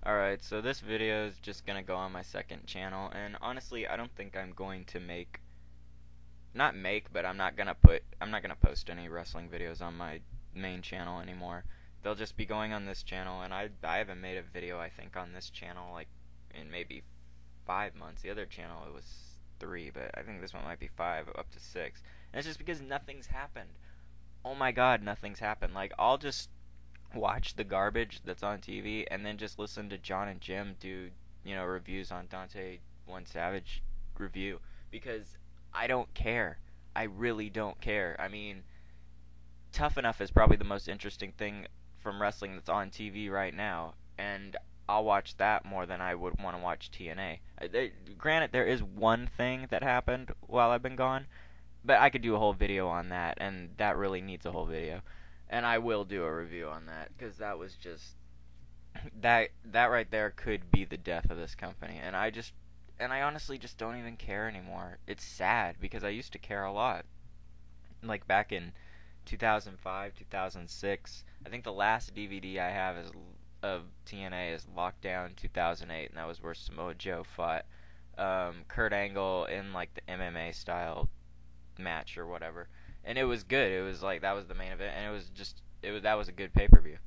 Alright, so this video is just gonna go on my second channel, and honestly, I don't think I'm going to not make, but I'm not gonna post any wrestling videos on my main channel anymore. They'll just be going on this channel, and I haven't made a video, I think, on this channel, like, in maybe 5 months. The other channel, it was 3, but I think this one might be 5, up to 6. And it's just because nothing's happened. Oh my god, nothing's happened. Like, I'll just watch the garbage that's on TV and then just listen to John and Jim do, reviews on Dante One Savage review because I don't care. I really don't care. I mean, Tough Enough is probably the most interesting thing from wrestling that's on TV right now, and I'll watch that more than I would want to watch TNA. Granted, there is one thing that happened while I've been gone, but I could do a whole video on that, and that really needs a whole video. And I will do a review on that, because that was just... That right there could be the death of this company. And I honestly just don't even care anymore. It's sad, because I used to care a lot. Like back in 2005, 2006, I think the last DVD I have of TNA is Lockdown 2008, and that was where Samoa Joe fought Kurt Angle in like the MMA style match or whatever, and it was good. It was like that was the main event, and that was a good pay per view,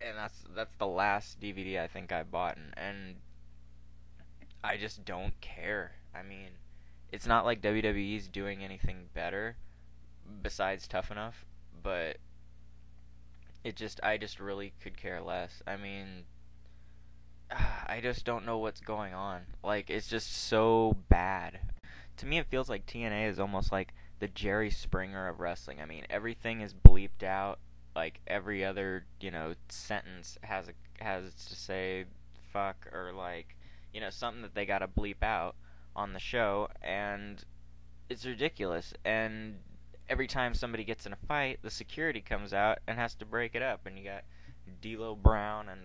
and that's the last DVD I think I bought, and I just don't care. I mean, it's not like WWE's doing anything better besides Tough Enough, but I just really could care less. I mean, I just don't know what's going on. Like, it's just so bad. To me, it feels like TNA is almost like the Jerry Springer of wrestling. I mean, everything is bleeped out. Like every other, sentence has to say fuck or like, something that they gotta bleep out on the show, and it's ridiculous. And every time somebody gets in a fight, the security comes out and has to break it up, and you got D'Lo Brown and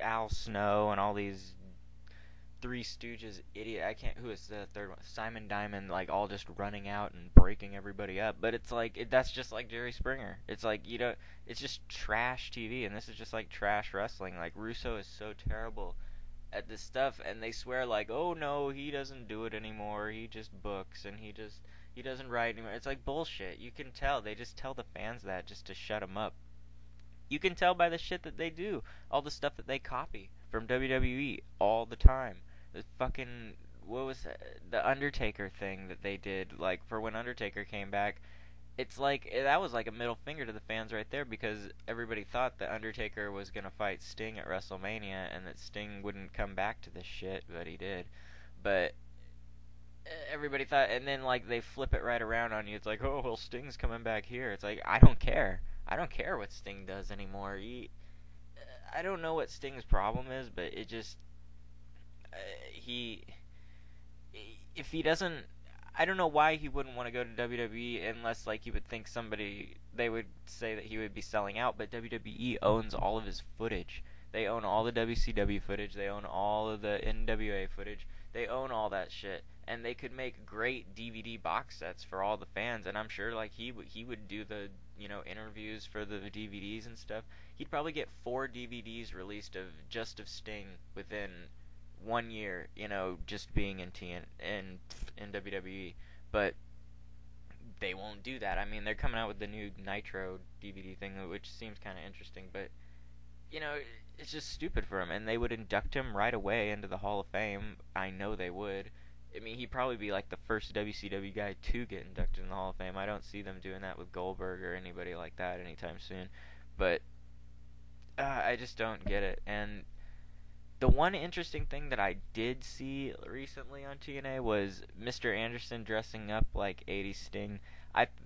Al Snow and all these Three Stooges idiot. I can't. Who is the third one? Simon Diamond, like all just running out and breaking everybody up. But it's like that's just like Jerry Springer. It's like it's just trash TV, and this is just like trash wrestling. Like Russo is so terrible at this stuff, and they swear like, oh no, he doesn't do it anymore. He just books and he doesn't write anymore. It's like bullshit. You can tell. They just tell the fans that just to shut them up. You can tell by the shit that they do, all the stuff that they copy from WWE all the time. The fucking what was the Undertaker thing that they did, like for when Undertaker came back. It's like that was like a middle finger to the fans right there, because everybody thought that Undertaker was gonna fight Sting at WrestleMania and that Sting wouldn't come back to this shit, but he did. But everybody thought, and then like they flip it right around on you. It's like, oh well, Sting's coming back here. It's like I don't care. I don't care what Sting does anymore. I don't know what Sting's problem is, but it just he if he doesn't, I don't know why he wouldn't want to go to WWE unless like he would think they would say that he would be selling out, but WWE owns all of his footage. They own all the WCW footage, they own all of the NWA footage, they own all that shit, and they could make great DVD box sets for all the fans, and I'm sure like he would do the, interviews for the DVDs and stuff. He'd probably get 4 DVDs released of Sting within 1 year, just being in WWE, but they won't do that. I mean, they're coming out with the new Nitro DVD thing, which seems kind of interesting, but it's just stupid for him, and they would induct him right away into the Hall of Fame. I know they would. I mean, he'd probably be like the first WCW guy to get inducted in the Hall of Fame. I don't see them doing that with Goldberg or anybody like that anytime soon, but I just don't get it. And the one interesting thing that I did see recently on TNA was Mr. Anderson dressing up like 80s Sting.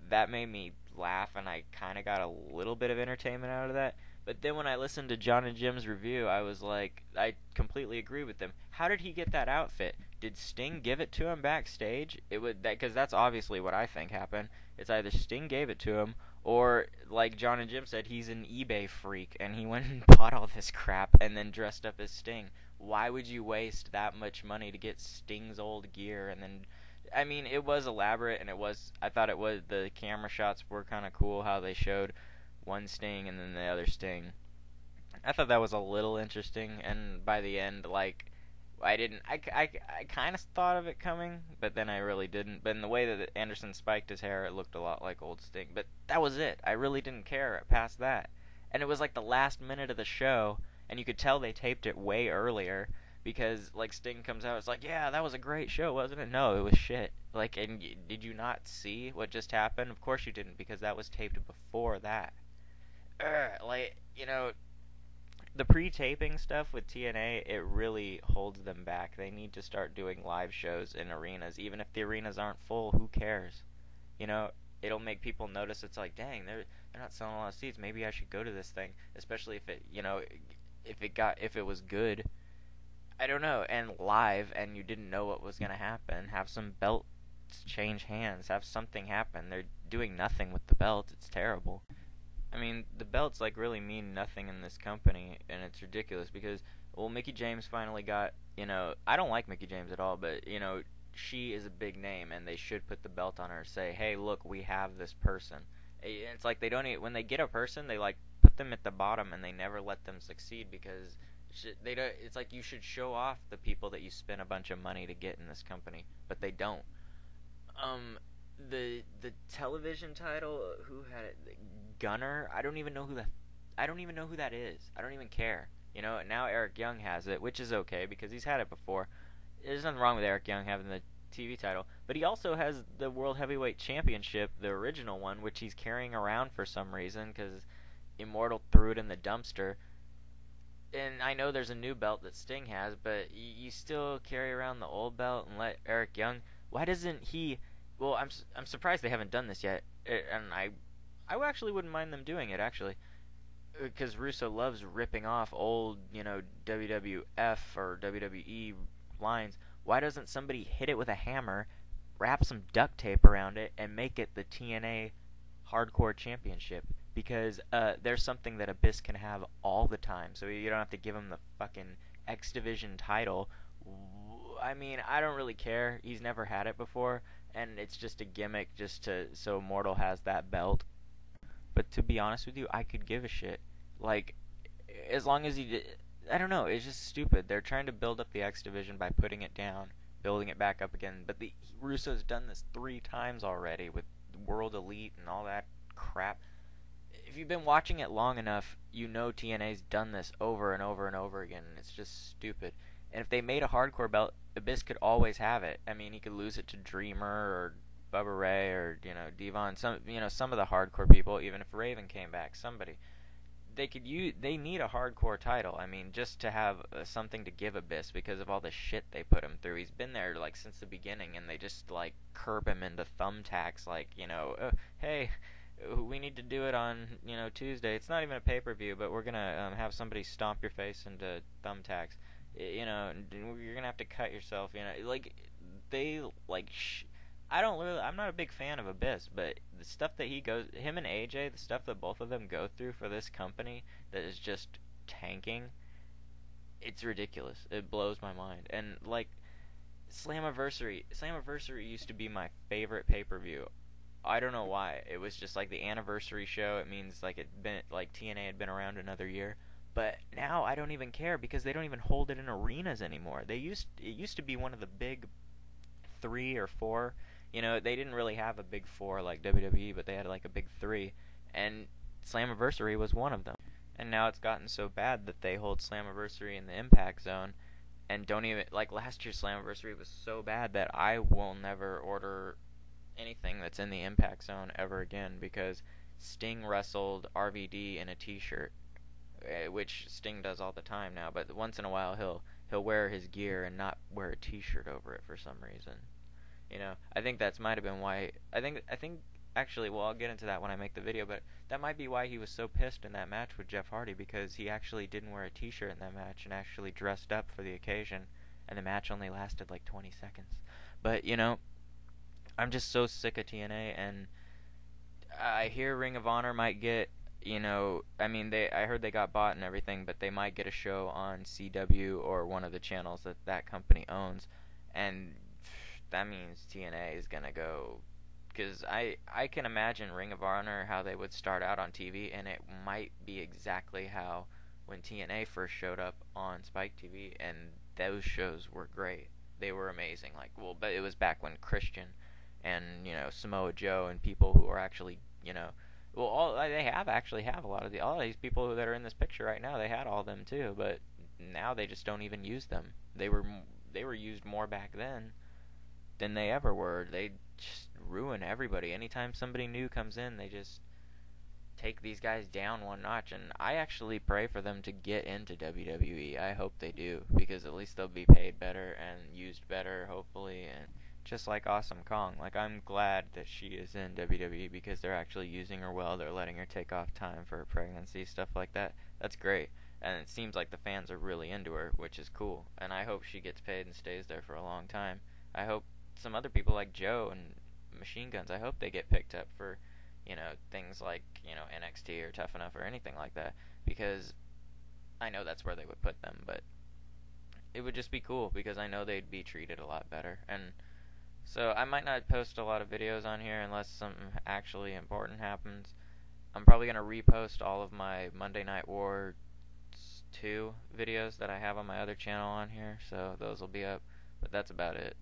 That made me laugh, and I kind of got a little bit of entertainment out of that. But then when I listened to John and Jim's review, I was like, I completely agree with them. How did he get that outfit? Did Sting give it to him backstage? Because that's obviously what I think happened. It's either Sting gave it to him, or like John and Jim said, he's an eBay freak and he went and bought all this crap and then dressed up as Sting. Why would you waste that much money to get Sting's old gear? And then, I mean, it was elaborate, and I thought the camera shots were kind of cool, how they showed one Sting and then the other Sting I thought that was a little interesting, and by the end, like, I didn't. I kind of thought of it coming, but then I really didn't. But in the way that Anderson spiked his hair, it looked a lot like old Sting. But that was it. I really didn't care past that. And it was like the last minute of the show, and you could tell they taped it way earlier because like Sting comes out, it's like, yeah, that was a great show, wasn't it? No, it was shit. Like, and did you not see what just happened? Of course you didn't, because that was taped before that. Like, the pre-taping stuff with TNA, it really holds them back. They need to start doing live shows in arenas. Even if the arenas aren't full, who cares? You know, it'll make people notice. It's like, dang, they're not selling a lot of seats. Maybe I should go to this thing, especially if if it was good. I don't know, and live, and you didn't know what was gonna happen. Have some belts change hands. Have something happen. They're doing nothing with the belt. It's terrible. I mean, the belts like really mean nothing in this company, and it's ridiculous because, well, Mickey James finally got, I don't like Mickey James at all, but she is a big name, and they should put the belt on her. Say, hey, look, we have this person. It's like they don't when they get a person, they like put them at the bottom, and they never let them succeed because they don't. It's like you should show off the people that you spent a bunch of money to get in this company, but they don't. The television title, who had it? Gunner. I don't even know who that is. I don't even care. Now Eric Young has it, which is okay because he's had it before. There's nothing wrong with Eric Young having the TV title, but he also has the World Heavyweight Championship, the original one, which he's carrying around for some reason because Immortal threw it in the dumpster. And I know there's a new belt that Sting has, but you still carry around the old belt and let Eric Young. Why doesn't he? Well, I'm surprised they haven't done this yet, and I actually wouldn't mind them doing it actually, because Russo loves ripping off old WWF or WWE lines. Why doesn't somebody hit it with a hammer, wrap some duct tape around it, and make it the TNA Hardcore Championship? Because there's something that Abyss can have all the time, so you don't have to give him the fucking X Division title. I mean, I don't really care. He's never had it before, and it's just a gimmick just so Mortal has that belt. But to be honest with you, I could give a shit. Like, as long as he did, I don't know. It's just stupid. They're trying to build up the X Division by putting it down, building it back up again. But Russo's done this 3 times already with World Elite and all that crap. If you've been watching it long enough, you know TNA's done this over and over and over again, and it's just stupid. And if they made a hardcore belt, Abyss could always have it. I mean, he could lose it to Dreamer or Bubba Ray or Devon, some of the hardcore people. Even if Raven came back, somebody they need a hardcore title. I mean, just to have something to give Abyss because of all the shit they put him through. He's been there like since the beginning, and they just like curb him into thumbtacks. Like hey, we need to do it on Tuesday. It's not even a pay-per-view, but we're gonna have somebody stomp your face into thumbtacks. You're gonna have to cut yourself. Like they like. I'm not a big fan of Abyss, but the stuff that him and AJ, the stuff that both of them go through for this company that is just tanking, it's ridiculous. It blows my mind. And like Slammiversary used to be my favorite pay-per-view. I don't know why. It was just like the anniversary show. It means like TNA had been around another year. But now I don't even care because they don't even hold it in arenas anymore. It used to be one of the big 3 or 4. They didn't really have a big 4 like WWE, but they had like a big 3, and Slammiversary was one of them. And now it's gotten so bad that they hold Slammiversary in the Impact Zone, and don't even like last year's Slammiversary was so bad that I will never order anything that's in the Impact Zone ever again because Sting wrestled RVD in a T-shirt, which Sting does all the time now. But once in a while he'll wear his gear and not wear a T-shirt over it for some reason. I think that's might have been why. I think actually, well, I'll get into that when I make the video, but that might be why he was so pissed in that match with Jeff Hardy, because he actually didn't wear a T-shirt in that match and actually dressed up for the occasion, and the match only lasted like 20 seconds. But I'm just so sick of TNA, and I hear Ring of Honor might get. I heard they got bought and everything, but they might get a show on CW or one of the channels that company owns, and that means TNA is gonna go, because I can imagine Ring of Honor how they would start out on TV, and it might be exactly how when TNA first showed up on Spike TV, and those shows were great. They were amazing. Like, well, but it was back when Christian and Samoa Joe and people who are actually well, all they have a lot of all these people that are in this picture right now. They had all of them too, but now they just don't even use them. They were used more back then than they ever were. They just ruin everybody. Anytime somebody new comes in, they just take these guys down one notch, and I actually pray for them to get into WWE. I hope they do, because at least they'll be paid better and used better, hopefully, and just like Awesome Kong. Like, I'm glad that she is in WWE because they're actually using her well. They're letting her take off time for her pregnancy, stuff like that. That's great. And it seems like the fans are really into her, which is cool. And I hope she gets paid and stays there for a long time. I hope some other people like Joe and Machine Guns, I hope they get picked up for things like, NXT or Tough Enough or anything like that, because I know that's where they would put them, but it would just be cool because I know they'd be treated a lot better. And so I might not post a lot of videos on here unless something actually important happens. I'm probably going to repost all of my Monday Night War 2 videos that I have on my other channel on here, so those will be up, but that's about it.